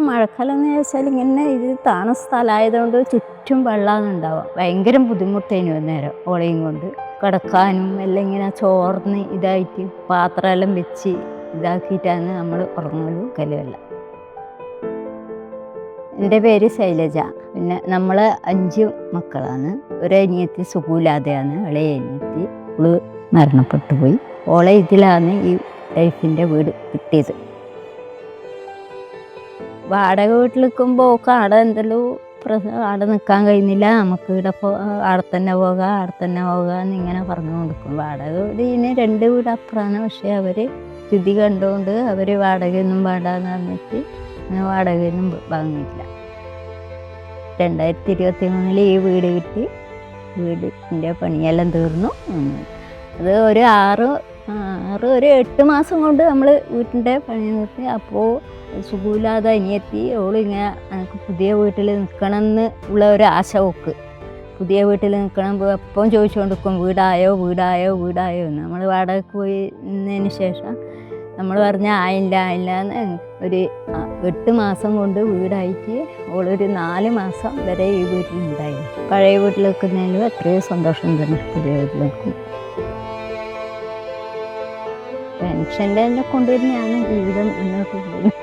മഴക്കാലം എന്ന് വെച്ചാൽ ഇങ്ങനെ ഇത് താണ സ്ഥലമായതുകൊണ്ട് ചുറ്റും വെള്ളമാണ് ഉണ്ടാവുക. ഭയങ്കര ബുദ്ധിമുട്ടേനു നേരം ഓളയും കൊണ്ട് കിടക്കാനും എല്ലാം ഇങ്ങനെ ചോർന്ന് ഇതായിട്ട് പാത്രമെല്ലാം വെച്ച് ഇതാക്കിയിട്ടാണ് നമ്മൾ ഉറങ്ങലും കലുമെല്ലാം. എൻ്റെ പേര് ശൈലജ. പിന്നെ നമ്മൾ 5 മക്കളാണ്. ഒരനിയത്തി സുഖമില്ലാതെയാണ്, ഇളയ അനിയത്തി. അവള് മരണപ്പെട്ടു പോയി. ഓളെ ഇതിലാണ് ഈ ലൈഫിൻ്റെ വീട് കിട്ടിയത്. വാടക വീട്ടിൽ നിൽക്കുമ്പോൾ ഒക്കെ അവിടെ എന്തെല്ലോ അവിടെ നിൽക്കാൻ കഴിയുന്നില്ല, നമുക്ക് ഇവിടെ അവിടെ തന്നെ പോകാം എന്നിങ്ങനെ പറഞ്ഞു കൊടുക്കും. വാടക വീടിന് 2 വീട് അപ്പുറമാണ്. പക്ഷേ അവർ സ്ഥിതി കണ്ടുകൊണ്ട് അവർ വാടകയൊന്നും വേണ്ടാന്ന് പറഞ്ഞിട്ട് വാടകയൊന്നും വാങ്ങിയില്ല. 2023 ഈ വീട് കിട്ടി. വീടിൻ്റെ പണിയെല്ലാം തീർന്നു. അത് ഒരു 8 മാസം കൊണ്ട് നമ്മൾ വീട്ടിൻ്റെ പണി നിർത്തി. അപ്പോൾ സുഖമില്ലാതെ അനിയത്തി ഓളിങ്ങനെ എനിക്ക് പുതിയ വീട്ടിൽ നിൽക്കണമെന്ന് ഉള്ള ഒരു ആശ വെക്ക്. പുതിയ വീട്ടിൽ നിൽക്കണം എപ്പം ചോദിച്ചുകൊണ്ടിരിക്കും, വീടായോ എന്ന്. നമ്മൾ വാടകയ്ക്ക് പോയതിന് ശേഷം നമ്മൾ പറഞ്ഞ ആയില്ല എന്ന് ഒരു 8 മാസം കൊണ്ട് വീടായിട്ട് ഓളൊരു 4 മാസം വരെ ഈ വീട്ടിലുണ്ടായിരുന്നു. പഴയ വീട്ടിൽ നിൽക്കുന്നതിലും എത്രയോ സന്തോഷം തന്നെ പുതിയ വീട്ടിൽ നിൽക്കും. പെൻഷൻ്റെ എന്നെ കൊണ്ടുവരുന്നതാണ് ജീവിതം മുന്നോട്ട് പോകുന്നത്.